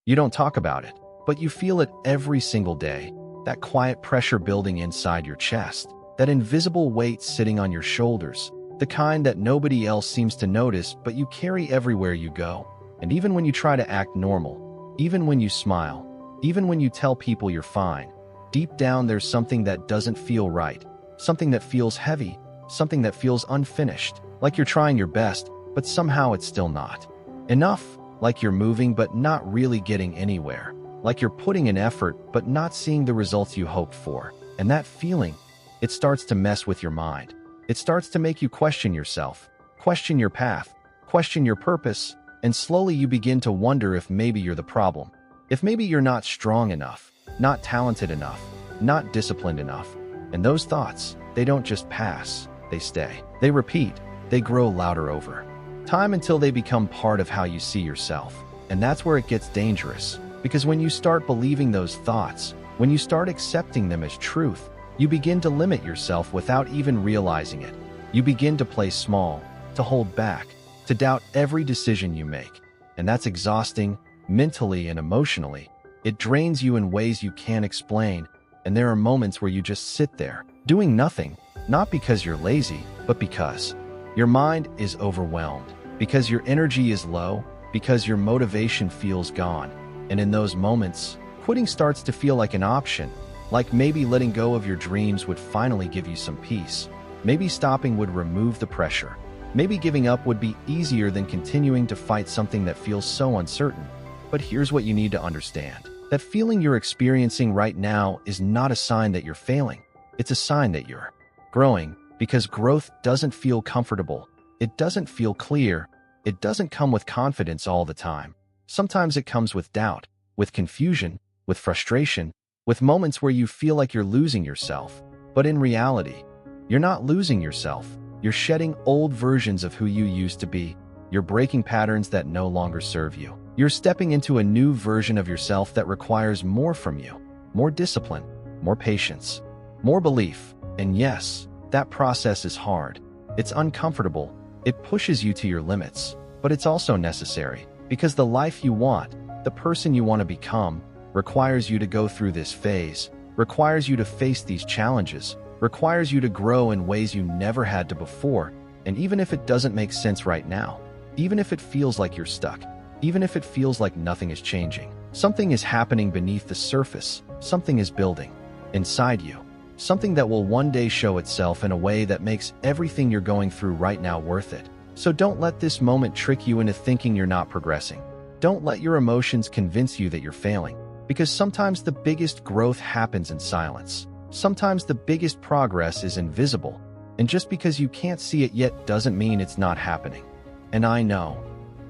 You don't talk about it, but you feel it every single day. That quiet pressure building inside your chest, that invisible weight sitting on your shoulders, the kind that nobody else seems to notice but you carry everywhere you go. And even when you try to act normal, even when you smile, even when you tell people you're fine, deep down there's something that doesn't feel right, something that feels heavy, something that feels unfinished, like you're trying your best, but somehow it's still not enough, like you're moving but not really getting anywhere, like you're putting in effort but not seeing the results you hoped for. And that feeling, it starts to mess with your mind. It starts to make you question yourself, question your path, question your purpose, and slowly you begin to wonder if maybe you're the problem. If maybe you're not strong enough, not talented enough, not disciplined enough. And those thoughts, they don't just pass, they stay. They repeat, they grow louder over time until they become part of how you see yourself. And that's where it gets dangerous, because when you start believing those thoughts, when you start accepting them as truth, you begin to limit yourself without even realizing it. You begin to play small, to hold back, to doubt every decision you make. And that's exhausting, mentally and emotionally. It drains you in ways you can't explain, and there are moments where you just sit there, doing nothing, not because you're lazy, but because your mind is overwhelmed, because your energy is low, because your motivation feels gone. And in those moments, quitting starts to feel like an option, like maybe letting go of your dreams would finally give you some peace. Maybe stopping would remove the pressure. Maybe giving up would be easier than continuing to fight something that feels so uncertain. But here's what you need to understand. That feeling you're experiencing right now is not a sign that you're failing. It's a sign that you're growing, because growth doesn't feel comfortable. It doesn't feel clear. It doesn't come with confidence all the time. Sometimes it comes with doubt, with confusion, with frustration, with moments where you feel like you're losing yourself. But in reality, you're not losing yourself. You're shedding old versions of who you used to be. You're breaking patterns that no longer serve you. You're stepping into a new version of yourself that requires more from you, more discipline, more patience, more belief. And yes, that process is hard. It's uncomfortable. It pushes you to your limits, but it's also necessary, because the life you want, the person you want to become, requires you to go through this phase, requires you to face these challenges, requires you to grow in ways you never had to before. And even if it doesn't make sense right now, even if it feels like you're stuck, even if it feels like nothing is changing, something is happening beneath the surface. Something is building inside you, something that will one day show itself in a way that makes everything you're going through right now worth it. So don't let this moment trick you into thinking you're not progressing. Don't let your emotions convince you that you're failing, because sometimes the biggest growth happens in silence. Sometimes the biggest progress is invisible, and just because you can't see it yet doesn't mean it's not happening. And I know,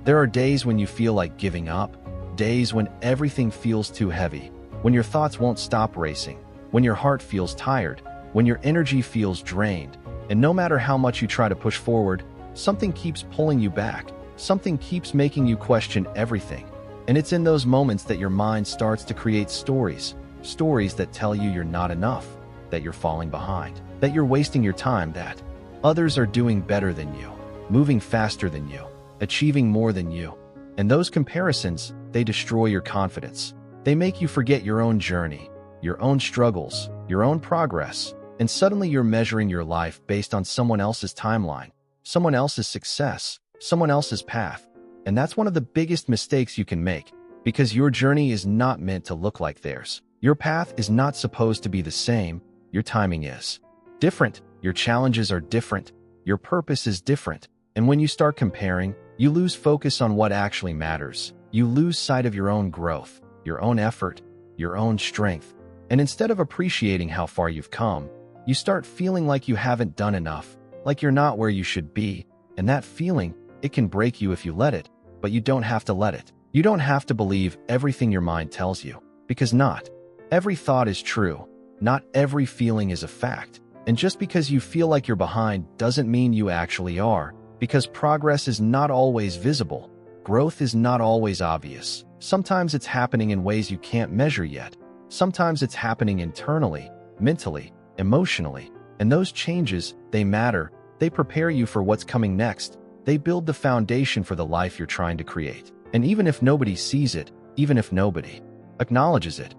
there are days when you feel like giving up, days when everything feels too heavy, when your thoughts won't stop racing, when your heart feels tired, when your energy feels drained. And no matter how much you try to push forward, something keeps pulling you back. Something keeps making you question everything. And it's in those moments that your mind starts to create stories that tell you you're not enough, that you're falling behind, that you're wasting your time, that others are doing better than you, moving faster than you, achieving more than you. And those comparisons, they destroy your confidence. They make you forget your own journey, your own struggles, your own progress. And suddenly you're measuring your life based on someone else's timeline, someone else's success, someone else's path. And that's one of the biggest mistakes you can make, because your journey is not meant to look like theirs. Your path is not supposed to be the same. Your timing is different. Your challenges are different. Your purpose is different. And when you start comparing, you lose focus on what actually matters. You lose sight of your own growth, your own effort, your own strength. And instead of appreciating how far you've come, you start feeling like you haven't done enough, like you're not where you should be. And that feeling, it can break you if you let it, but you don't have to let it. You don't have to believe everything your mind tells you, because not every thought is true. Not every feeling is a fact. And just because you feel like you're behind doesn't mean you actually are, because progress is not always visible. Growth is not always obvious. Sometimes it's happening in ways you can't measure yet. Sometimes it's happening internally, mentally, emotionally. And those changes, they matter. They prepare you for what's coming next. They build the foundation for the life you're trying to create. And even if nobody sees it, even if nobody acknowledges it.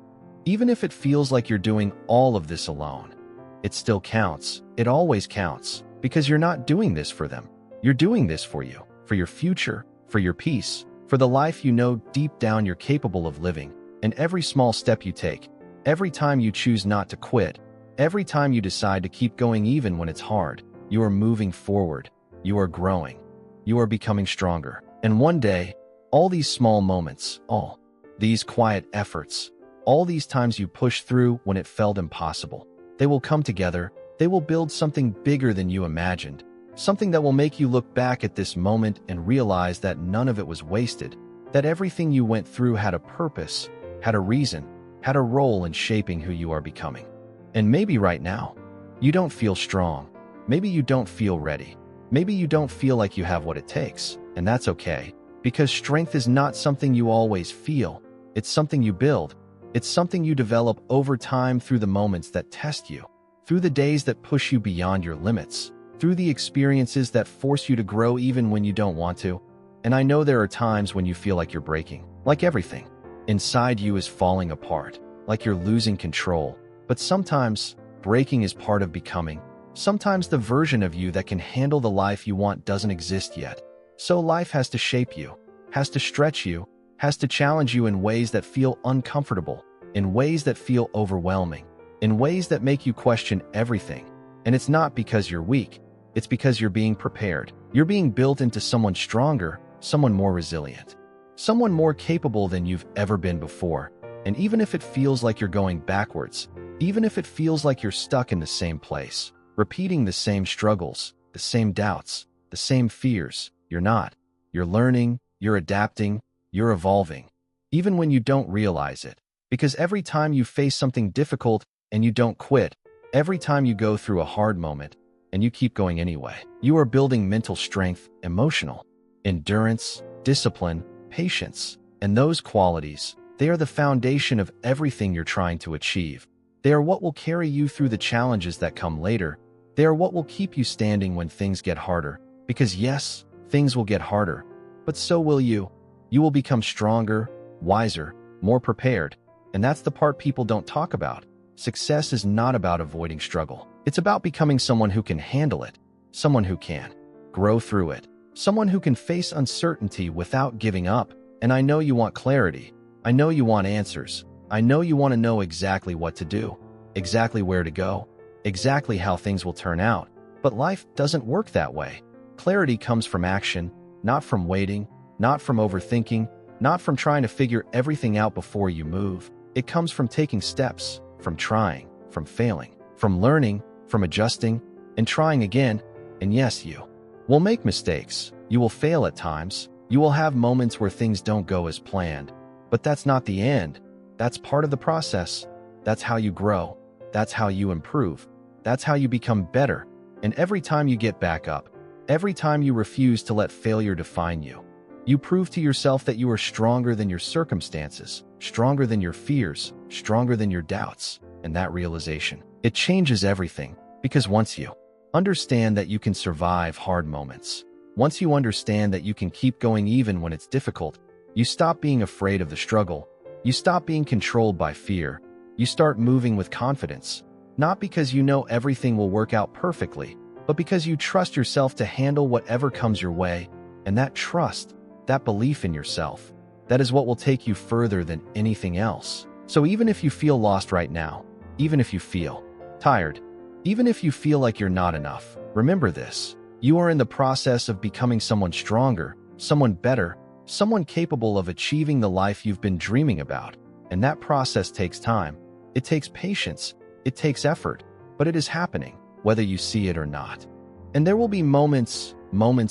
Even if it feels like you're doing all of this alone, it still counts. It always counts, because you're not doing this for them. You're doing this for you, for your future, for your peace, for the life you know deep down you're capable of living. And every small step you take, every time you choose not to quit, every time you decide to keep going even when it's hard, you are moving forward. You are growing. You are becoming stronger. And one day, all these small moments, all these quiet efforts, all these times you pushed through when it felt impossible, they will come together. They will build something bigger than you imagined, something that will make you look back at this moment and realize that none of it was wasted, that everything you went through had a purpose, had a reason, had a role in shaping who you are becoming. And maybe right now, you don't feel strong. Maybe you don't feel ready. Maybe you don't feel like you have what it takes, and that's okay, because strength is not something you always feel. It's something you build. It's something you develop over time through the moments that test you, through the days that push you beyond your limits, through the experiences that force you to grow even when you don't want to. And I know there are times when you feel like you're breaking, like everything inside you is falling apart, like you're losing control. But sometimes breaking is part of becoming. Sometimes the version of you that can handle the life you want doesn't exist yet. So life has to shape you, has to stretch you, has to challenge you in ways that feel uncomfortable, in ways that feel overwhelming, in ways that make you question everything. And it's not because you're weak. It's because you're being prepared. You're being built into someone stronger, someone more resilient, someone more capable than you've ever been before. And even if it feels like you're going backwards, even if it feels like you're stuck in the same place, repeating the same struggles, the same doubts, the same fears, you're not. You're learning, you're adapting, you're evolving, even when you don't realize it. Because every time you face something difficult and you don't quit, every time you go through a hard moment and you keep going anyway, you are building mental strength, emotional endurance, discipline, patience. And those qualities, they are the foundation of everything you're trying to achieve. They are what will carry you through the challenges that come later. They are what will keep you standing when things get harder. Because yes, things will get harder, but so will you. You will become stronger, wiser, more prepared. And that's the part people don't talk about. Success is not about avoiding struggle. It's about becoming someone who can handle it, someone who can grow through it, someone who can face uncertainty without giving up. And I know you want clarity. I know you want answers. I know you want to know exactly what to do, exactly where to go, exactly how things will turn out. But life doesn't work that way. Clarity comes from action, not from waiting, not from overthinking, not from trying to figure everything out before you move. It comes from taking steps, from trying, from failing, from learning, from adjusting, and trying again. And yes, you will make mistakes. You will fail at times. You will have moments where things don't go as planned. But that's not the end. That's part of the process. That's how you grow. That's how you improve. That's how you become better. And every time you get back up, every time you refuse to let failure define you, you prove to yourself that you are stronger than your circumstances, stronger than your fears, stronger than your doubts. And that realization, it changes everything. Because once you understand that you can survive hard moments, once you understand that you can keep going even when it's difficult, you stop being afraid of the struggle. You stop being controlled by fear. You start moving with confidence, not because you know everything will work out perfectly, but because you trust yourself to handle whatever comes your way. And that trust, that belief in yourself, that is what will take you further than anything else. So even if you feel lost right now, even if you feel tired, even if you feel like you're not enough, remember this: you are in the process of becoming someone stronger, someone better, someone capable of achieving the life you've been dreaming about. And that process takes time. It takes patience. It takes effort. But it is happening, whether you see it or not. And there will be moments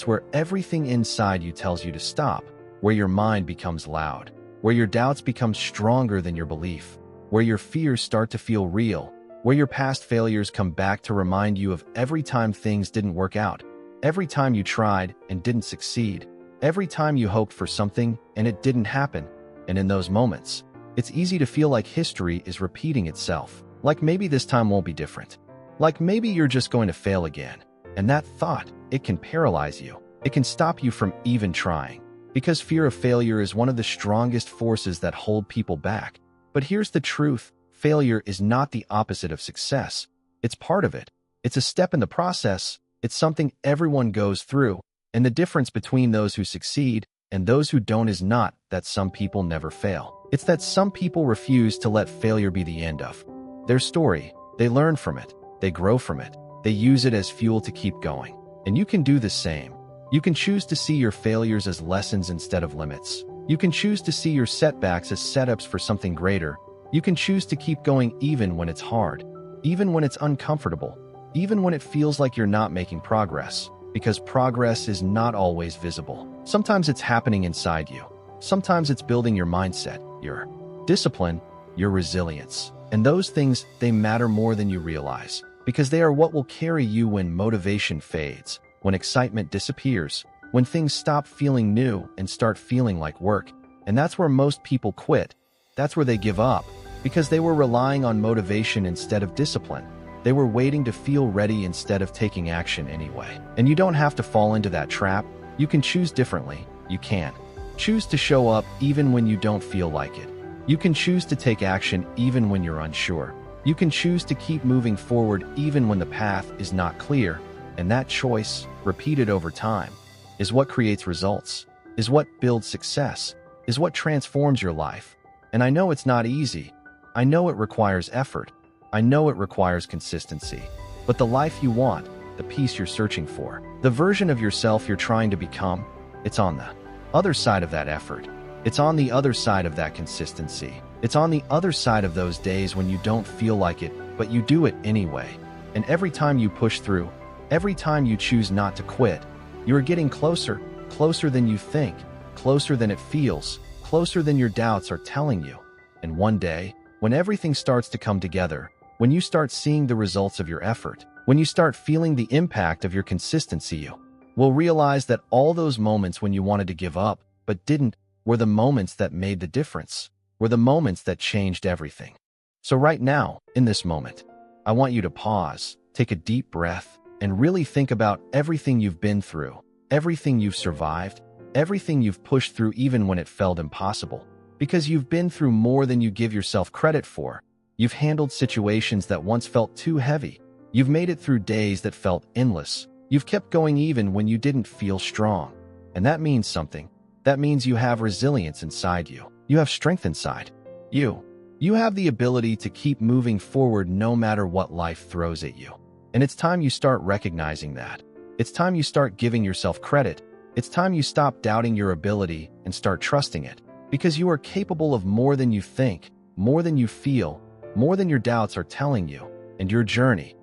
where everything inside you tells you to stop, where your mind becomes loud, where your doubts become stronger than your belief, where your fears start to feel real, where your past failures come back to remind you of every time things didn't work out, every time you tried and didn't succeed, every time you hoped for something and it didn't happen. And in those moments, it's easy to feel like history is repeating itself, like maybe this time won't be different, like maybe you're just going to fail again. And that thought, it can paralyze you. It can stop you from even trying. because fear of failure is one of the strongest forces that hold people back. But here's the truth: failure is not the opposite of success. It's part of it. It's a step in the process. It's something everyone goes through. And the difference between those who succeed and those who don't is not that some people never fail. It's that some people refuse to let failure be the end of their story. They learn from it. They grow from it. They use it as fuel to keep going. And you can do the same. You can choose to see your failures as lessons instead of limits. You can choose to see your setbacks as setups for something greater. You can choose to keep going even when it's hard, even when it's uncomfortable, even when it feels like you're not making progress, because progress is not always visible. Sometimes it's happening inside you. Sometimes it's building your mindset, your discipline, your resilience. And those things, they matter more than you realize, because they are what will carry you when motivation fades, when excitement disappears, when things stop feeling new and start feeling like work. And that's where most people quit. That's where they give up, because they were relying on motivation instead of discipline. They were waiting to feel ready instead of taking action anyway. And you don't have to fall into that trap. You can choose differently. You can choose to show up even when you don't feel like it. You can choose to take action even when you're unsure. You can choose to keep moving forward even when the path is not clear. And that choice, repeated over time, is what creates results, is what builds success, is what transforms your life. And I know it's not easy. I know it requires effort. I know it requires consistency. But the life you want, the peace you're searching for, the version of yourself you're trying to become, it's on the other side of that effort. It's on the other side of that consistency. It's on the other side of those days when you don't feel like it, but you do it anyway. And every time you push through, every time you choose not to quit, you are getting closer, closer than you think, closer than it feels, closer than your doubts are telling you. And one day, when everything starts to come together, when you start seeing the results of your effort, when you start feeling the impact of your consistency, you will realize that all those moments when you wanted to give up but didn't were the moments that made the difference, were the moments that changed everything. So right now, in this moment, I want you to pause, take a deep breath, and really think about everything you've been through, everything you've survived, everything you've pushed through even when it felt impossible. Because you've been through more than you give yourself credit for. You've handled situations that once felt too heavy. You've made it through days that felt endless. You've kept going even when you didn't feel strong. And that means something. That means you have resilience inside you. You have strength inside you. You have the ability to keep moving forward no matter what life throws at you. And it's time you start recognizing that. It's time you start giving yourself credit. It's time you stop doubting your ability and start trusting it. Because you are capable of more than you think, more than you feel, more than your doubts are telling you. And your journey,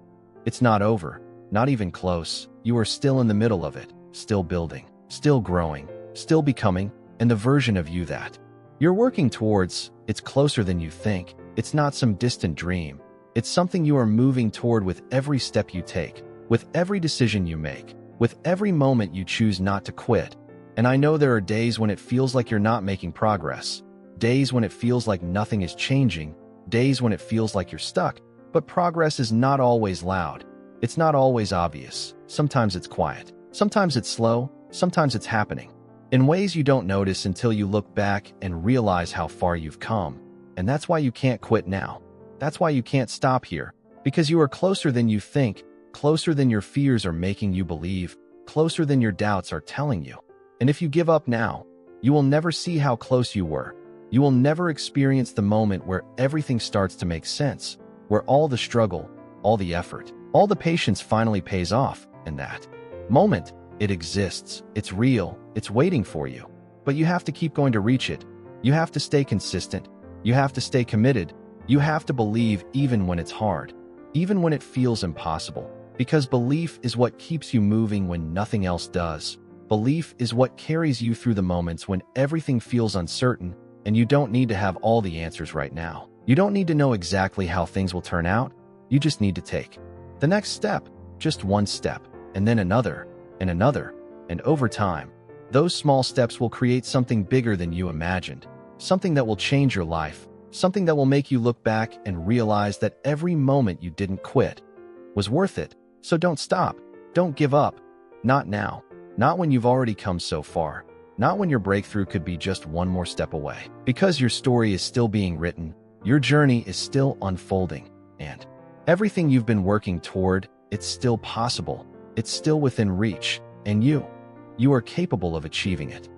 it's not over, not even close. You are still in the middle of it, still building, still growing, still becoming, and the version of you that you're working towards. It's closer than you think. It's not some distant dream. It's something you are moving toward with every step you take, with every decision you make, with every moment you choose not to quit. And I know there are days when it feels like you're not making progress, days when it feels like nothing is changing, days when it feels like you're stuck. But progress is not always loud. It's not always obvious. Sometimes it's quiet. Sometimes it's slow. Sometimes it's happening in ways you don't notice until you look back and realize how far you've come. And that's why you can't quit now. That's why you can't stop here. Because you are closer than you think, closer than your fears are making you believe, closer than your doubts are telling you. And if you give up now, you will never see how close you were. You will never experience the moment where everything starts to make sense, where all the struggle, all the effort, all the patience finally pays off. And that moment, it exists, it's real, it's waiting for you. But you have to keep going to reach it. You have to stay consistent. You have to stay committed. You have to believe even when it's hard, even when it feels impossible. Because belief is what keeps you moving when nothing else does. Belief is what carries you through the moments when everything feels uncertain, and you don't need to have all the answers right now. You don't need to know exactly how things will turn out. You just need to take the next step, just one step, and then another, and another. And over time, those small steps will create something bigger than you imagined, something that will change your life, something that will make you look back and realize that every moment you didn't quit was worth it. So don't stop. Don't give up. Not now. Not when you've already come so far. not when your breakthrough could be just one more step away. Because your story is still being written, your journey is still unfolding, and everything you've been working toward, it's still possible, it's still within reach, and you are capable of achieving it.